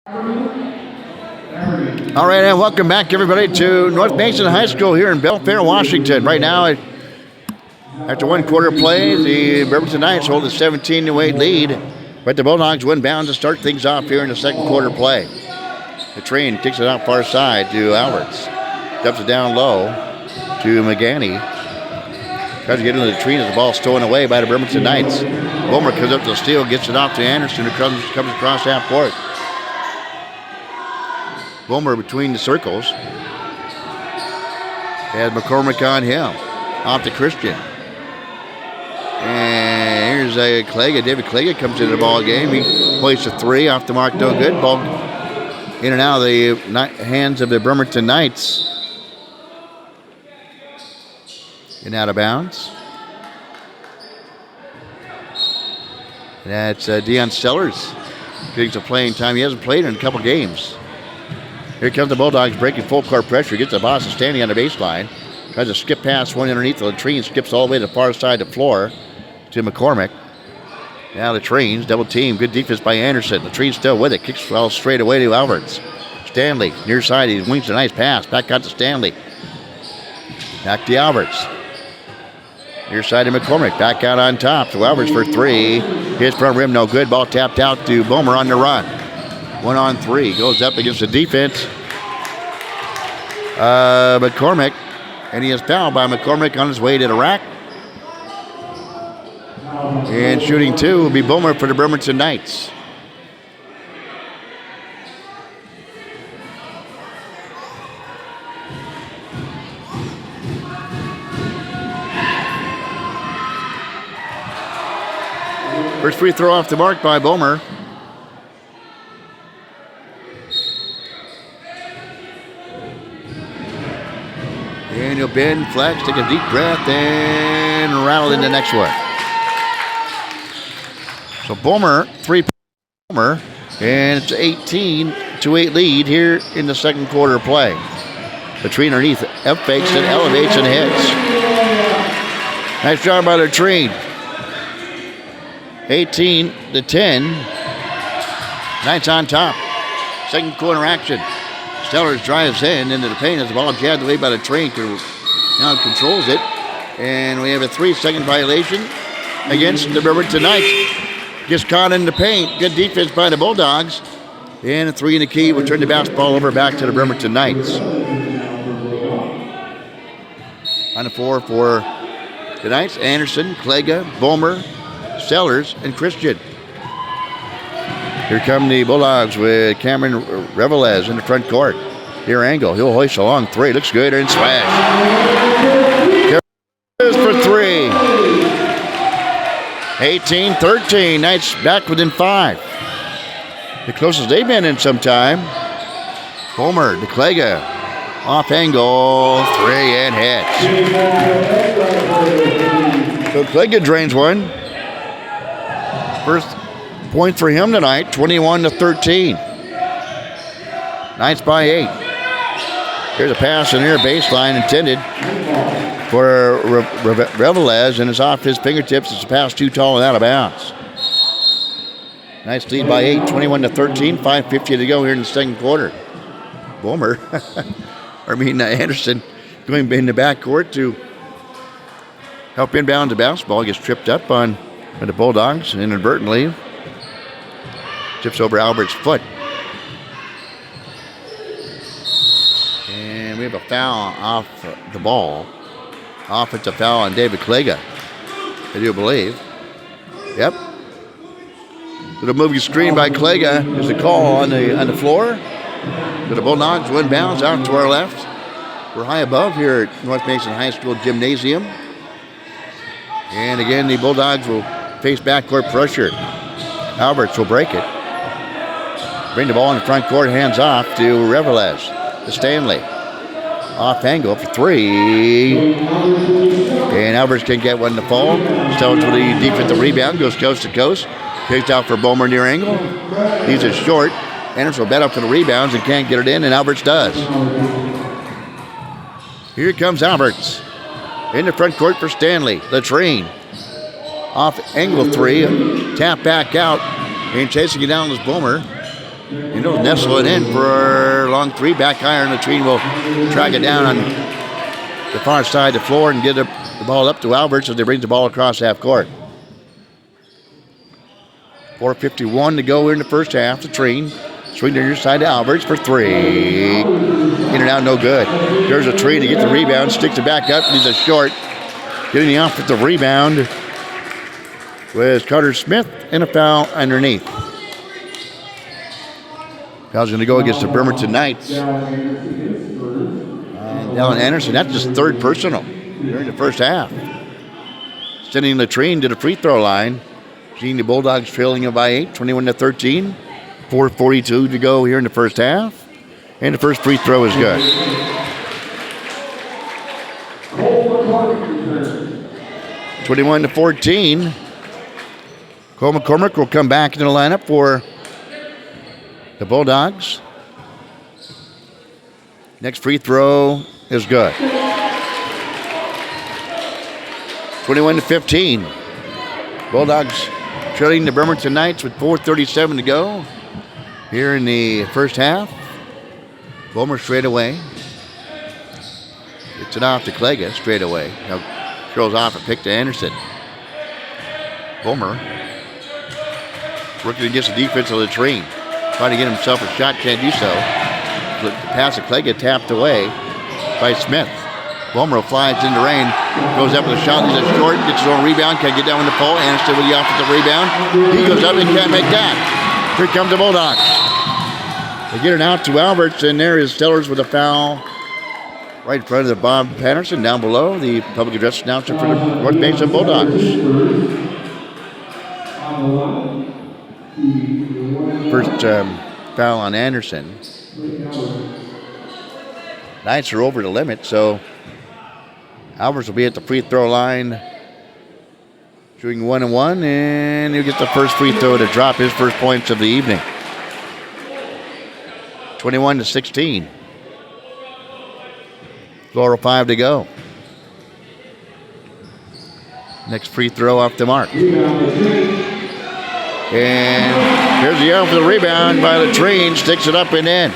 All right, and welcome back, everybody, to North Mason High School here in Belfair, Washington. Right now, after one quarter play, the Bremerton Knights hold a 17-8 lead, but the Bulldogs win bound to start things off here in the second quarter play. The train kicks it out far side to Alberts. Dumps it down low to McGanny. Tries to get into the tree as the ball stolen away by the Bremerton Knights. Boomer comes up to the steal, gets it off to Anderson, who comes across half court. Boomer between the circles. Has McCormick on him. Off to Christian. And here's Clegg. David Clegg comes into the ball game. He plays a three off the mark, no good. Ball in and out of the hands of the Bremerton Knights. And out of bounds. And that's Deion Sellers getting some playing time. He hasn't played in a couple games. Here comes the Bulldogs breaking full court pressure. Gets the Boston standing on the baseline. Tries to skip past one underneath the latrine. Skips all the way to the far side of the floor to McCormick. Now the Trains double team. Good defense by Anderson. Latrine still with it. Kicks well straight away to Alberts. Stanley near side. He wings a nice pass. Back out to Stanley. Back to Alberts. Near side to McCormick. Back out on top. So Alberts for three. His front rim no good. Ball tapped out to Boomer on the run. 1-on-3. Goes up against the defense. McCormick. And he is fouled by McCormick on his way to the rack. And shooting two will be Boomer for the Bremerton Knights. First free throw off the mark by Boomer. And he'll bend, flex, take a deep breath, and rattle in the next one. So Boomer, Boomer, and it's 18-8 lead here in the second quarter play. Latrine underneath, F fakes and elevates and hits. Nice job by Latrine. 18-10. Knights on top. Second quarter action. Sellers drives in into the paint as the ball jabbed away by the train. Now controls it. And we have a 3-second violation against the Bremerton Knights. Gets caught in the paint. Good defense by the Bulldogs. And a three in the key will turn the basketball over back to the Bremerton Knights. On the floor for the Knights, Anderson, Klega, Boomer, Sellers, and Christian. Here come the Bulldogs with Cameron Revelez in the front court. Here angle, he'll hoist a long three. Looks good and smash. Here's for three. 18-13. Knights back within 5. The closest they've been in some time. Boomer to Klega. Off angle, three and hits. So Klega drains one. First point for him tonight, 21-13. Knights by 8. Here's a pass in near baseline intended for Revelez, and it's off his fingertips. It's a pass too tall and out of bounds. Knights lead by 8, 21-13. 5:50 to go here in the second quarter. Boomer, Anderson, going in the backcourt to help inbound the basketball. Gets tripped up by the Bulldogs inadvertently. Tips over Albert's foot. And we have a foul off the ball. Offensive foul on David Klega, I do believe. Yep. Little moving screen by Klega is the call on the floor. But the Bulldogs win bounds out to our left. We're high above here at North Mason High School Gymnasium. And again, the Bulldogs will face backcourt pressure. Alberts will break it. Bring the ball in the front court, hands off to Revelez, to Stanley. Off angle for three. And Alberts can get one to fall. Stones with the defensive rebound, goes coast to coast. Picked out for Boomer near angle. He's a short. Anderson will bet up for the rebounds and can't get it in, and Alberts does. Here comes Alberts. In the front court for Stanley. Latrine. Off angle three. Tap back out. And chasing it down is Boomer. Nestle it in for a long three. Back iron. Latrine will track it down on the far side of the floor and get the ball up to Alberts as they bring the ball across half court. 4:51 to go here in the first half. Latrine swing to your side to Alberts for three. In and out, no good. There's Latrine to get the rebound. Sticks it back up. He's a short. Getting the offensive rebound was Carter Smith and a foul underneath. Foul's going to go against the Bremerton Knights. And Alan Anderson, that's his third personal during the first half. Sending Latrine to the free throw line. Seeing the Bulldogs trailing it by 8, 21-13. 4:42 to go here in the first half. And the first free throw is good. 21-14. Cole McCormick will come back into the lineup for the Bulldogs. Next free throw is good. 21-15. Bulldogs trailing the Bremerton Knights with 4:37 to go here in the first half. Bulmer straight away. Gets it off to Klega straight away. Now curls off and pick to Anderson. Bulmer working against the defense of Latrine. Trying to get himself a shot, can't do so. The pass to Klega tapped away by Smith. Bulmer flies in the rain, goes up with a shot, he's a short, gets his own rebound, can't get down with the pole. Anderson with the offensive rebound. He goes up and can't make that. Here comes the Bulldogs. They get it out to Alberts, and there is Stellers with a foul right in front of the Bob Patterson. Down below, the public address announcer for the North Mason Bulldogs. First foul on Anderson. Knights are over the limit, so Alberts will be at the free throw line shooting 1-1, and he'll get the first free throw to drop his first points of the evening. 21-16. 4:05 to go. Next free throw off the mark. And here's the yell for the rebound by Latrine. Sticks it up and in.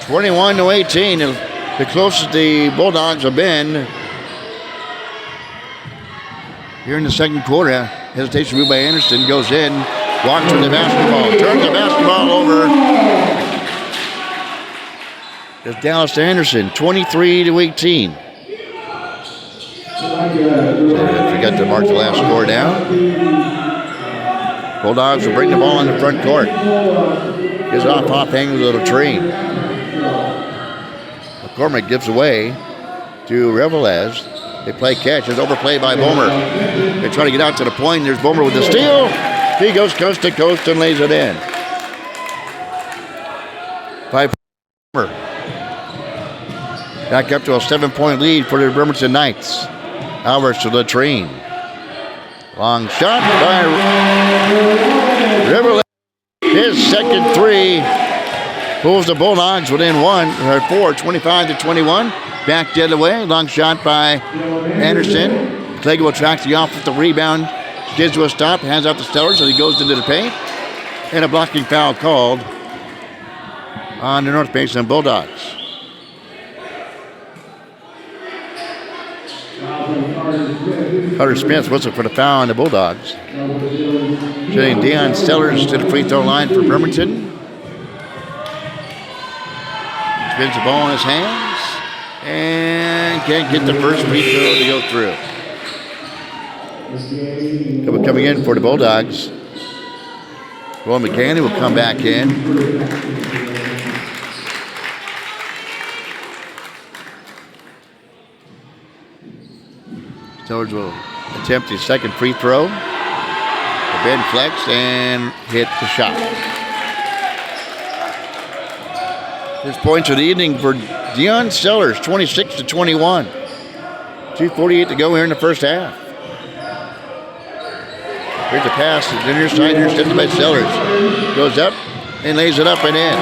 21-18. The closest the Bulldogs have been here in the second quarter. Hesitation move by Anderson. Goes in. Walks with the basketball. Turns the basketball over. It's Dallas Anderson. 23-18. I forgot to mark the last score down. Bulldogs will bring the ball in the front court. Gives off angles of Latrine. McCormick gives away to Revelez. They play catch. It's overplayed by Bulmer. They try to get out to the point. There's Bulmer with the steal. He goes coast to coast and lays it in. 5 Bulmer. Back up to a 7-point lead for the Bremerton Knights. Alberts to Latrine. Long shot by Revelez. His second three pulls the Bulldogs within 4, 25-21. Back the other way. Long shot by Anderson. Klega will track the offensive rebound. Gives to a stop. Hands out to Stellers as he goes into the paint. And a blocking foul called on the North Mason Bulldogs. Carter Smith whistle for the foul on the Bulldogs. Sending Deion Stellers to the free throw line for Bremerton. Spins the ball in his hands and can't get the first free throw to go through. Coming in for the Bulldogs. Roy McCanny will come back in. Stellers will attempt his second free throw. The bend flex and hit the shot. First points of the evening for Deion Stellers, 26-21. 2:48 to go here in the first half. Here's the pass to the near side, intercepted by Stellers. Goes up and lays it up and in.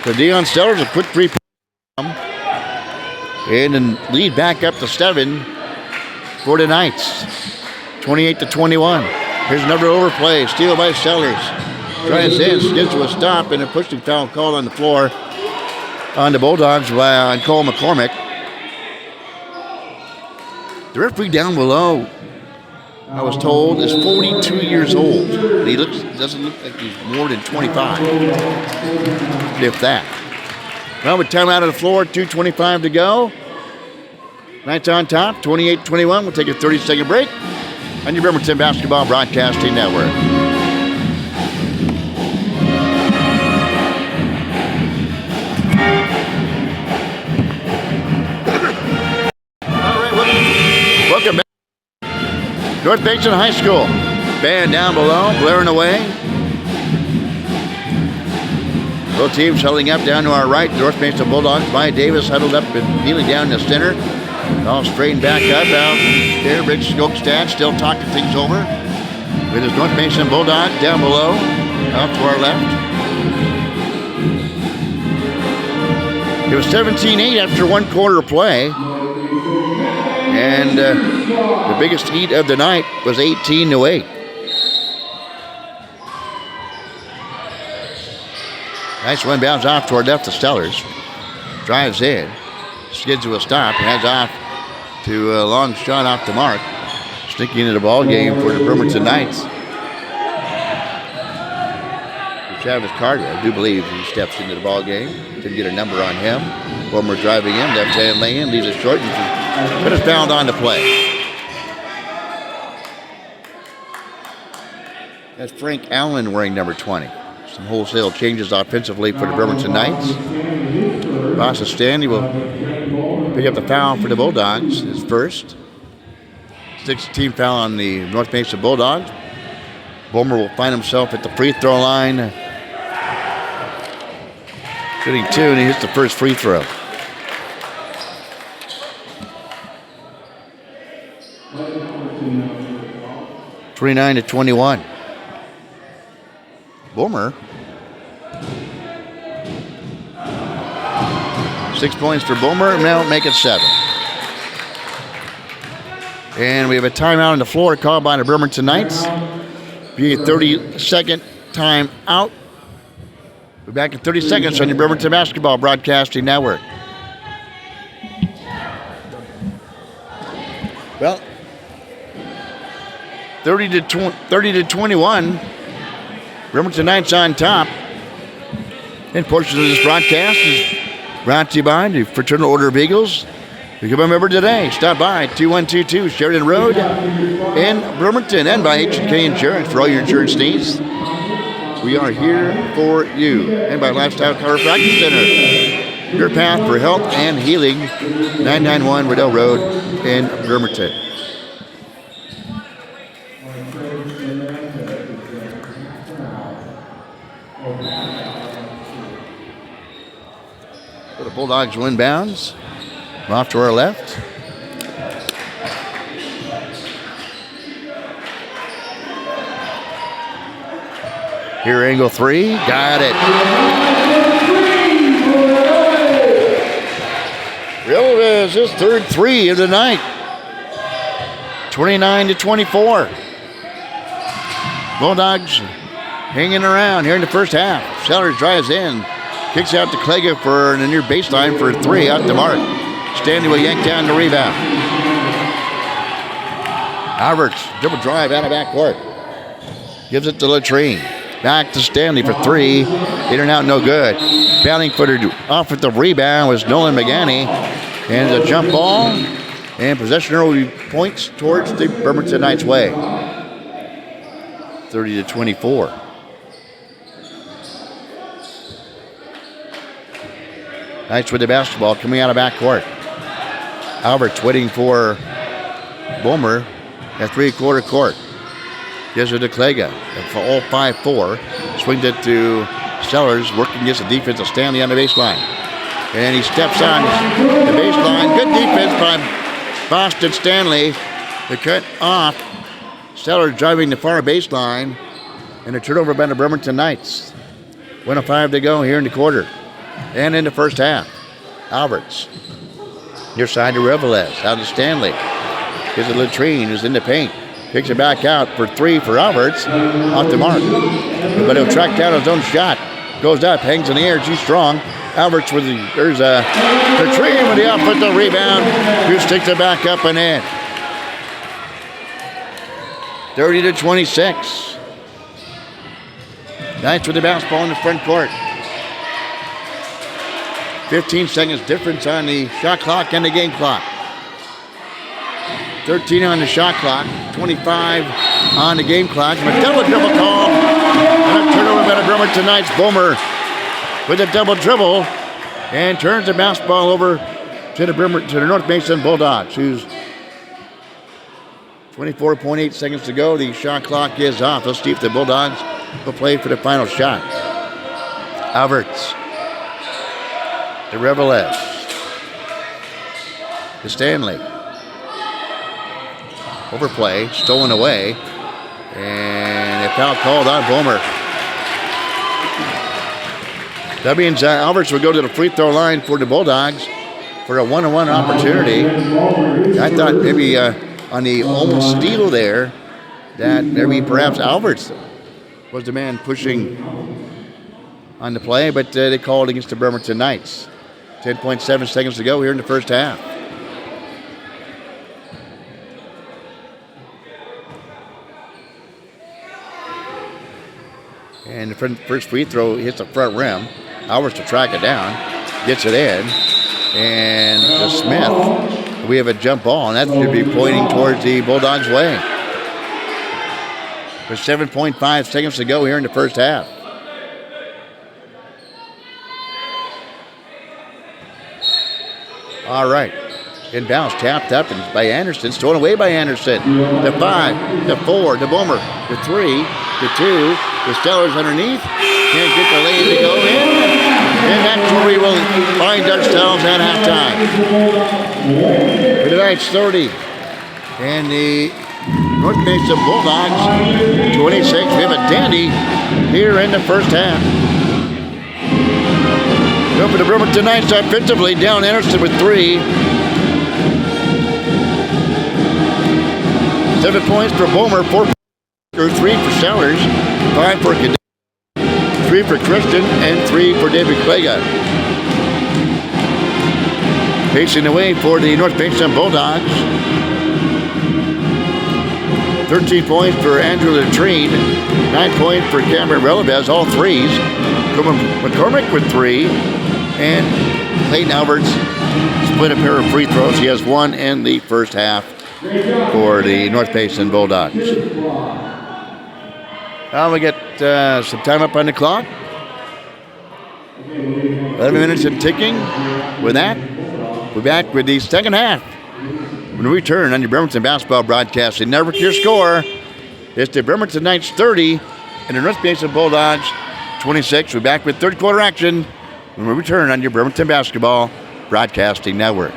So Deion Stellers, a quick three-point. And then lead back up to 7 for the Knights. 28-21. Here's another overplay. Steal by Stellers. drives in, skids to a stop, and a pushing foul called on the floor on the Bulldogs by Cole McCormick. The referee down below, I was told, is 42 years old. He doesn't look like he's more than 25, if that. Well, with time out of the floor, 2:25 to go. Knights on top, 28-21. We'll take a 30-second break on your Bremerton Basketball Broadcasting Network. All right, welcome back. North Basin High School. Band down below, blaring away. Both teams huddling up down to our right. North Basin Bulldogs by Davis huddled up and kneeling down in the center. All straightened back up out there. Rich Skokestad still talking things over with his North Basin Bulldogs down below, off to our left. It was 17-8 after one quarter of play. And the biggest heat of the night was 18-8. Nice one, bounce off toward left to Stellers. Drives in, skids to a stop, heads off to a long shot off the mark. Sneaking into the ball game for the Bremerton Knights. Travis Carter, I do believe he steps into the ball game. Didn't get a number on him. Wilmer driving in, left hand lane, leaves it short, but it's fouled on the play. That's Frank Allen wearing number 20. Some wholesale changes offensively for the Bremerton Knights. Boston Stanley will pick up the foul for the Bulldogs, his first. 16 foul on the North Basin Bulldogs. Bulmer will find himself at the free throw line. Shooting 2, and he hits the first free throw. (29-21). Bulmer. 6 points for Bulmer, now make it 7. And we have a timeout on the floor called by the Bremerton Knights. Be a 30-second timeout. We're back in 30 seconds on your Bremerton Basketball Broadcasting Network. Well, 30-21. Bremerton Knights on top. And portions of this broadcast is brought to you by the Fraternal Order of Eagles. Become a member today. Stop by 2122 Sheridan Road in Bremerton, and by H&K Insurance for all your insurance needs. We are here for you. And by Lifestyle Chiropractic Center, your path for health and healing, 991 Riddell Road in Bremerton. So the Bulldogs win bounds. Off to our left. Here, angle 3. Got it. Real is his third 3 of the night. 29-24. Bulldogs hanging around here in the first half. Sellers drives in. Kicks out to Klega for the near baseline for a 3 out the mark. Stanley will yank down the rebound. Alberts, dribble drive out of backcourt. Gives it to Latrine. Back to Stanley for 3. In and out, no good. Bounding footer off with the rebound was Nolan McGanny. And a jump ball. And possession early points towards the Bremerton Knights way. 30-24. Knights with the basketball coming out of backcourt. Alberts waiting for Bulmer at three-quarter court. Gives it to Klega. All 5-4. Swings it to Sellers, working against the defense of Stanley on the baseline. And he steps on the baseline. Good defense by Boston Stanley. The cut off. Sellers driving the far baseline. And a turnover by the Bremerton Knights. 1:05 to go here in the quarter. And in the first half. Alberts. Near side to Revelez. Out to Stanley. Gives it to Latrine, who's in the paint. Kicks it back out for 3 for Alberts. Off the mark. But he'll track down his own shot. Goes up, hangs in the air. She's strong. Alberts with there's Katrine with the offensive rebound. Who sticks it back up and in. 30-26. Knights with the bounce ball in the front court. 15 seconds difference on the shot clock and the game clock. 13 on the shot clock, 25 on the game clock. A double dribble call. And a turnover by the Bremerton Knights. Bomer with a double dribble and turns the bounce ball over to the North Mason Bulldogs, who's 24.8 seconds to go. The shot clock is off. Let's see if the Bulldogs will play for the final shot. Alberts. The Revelez. To Stanley. Overplay, stolen away, and a foul called on Bomer. That means Alberts will go to the free throw line for the Bulldogs for a one-on-one opportunity. I thought maybe on the almost steal there that maybe perhaps Alberts was the man pushing on the play, but they called against the Bremerton Knights. 10.7 seconds to go here in the first half. And the first free throw hits the front rim. Alberts to track it down. Gets it in. And to Smith. We have a jump ball, and that should be pointing towards the Bulldogs' way. With 7.5 seconds to go here in the first half. All right. Inbounds, tapped up and by Anderson. Stolen away by Anderson. To 5, to 4, to Bomer. To 3, to 2. The Stellars underneath. Can't get the lane to go in. And that's where we will find ourselves at halftime. For tonight's 30. And the North Mason Bulldogs 26. We have a dandy here in the first half. Go for the Bremerton Knights offensively. Down Anderson with 3. 7 points for Bomer. 3 for Sellers. 5 for Cadet. 3 for Christian. And 3 for David Klega. Pacing the way for the North Mason Bulldogs. 13 points for Andrew Latrine. 9 points for Cameron Relevez. All threes. McCormick with 3. And Clayton Alberts split a pair of free throws. He has 1 in the first half for the North Mason Bulldogs. Now we get some time up on the clock. 11 minutes and ticking. With that, we're back with the second half. When we return on your Bremerton Basketball Broadcasting Network, your score is the Bremerton Knights 30 and the North Mason Bulldogs 26. We're back with third quarter action when we return on your Bremerton Basketball Broadcasting Network.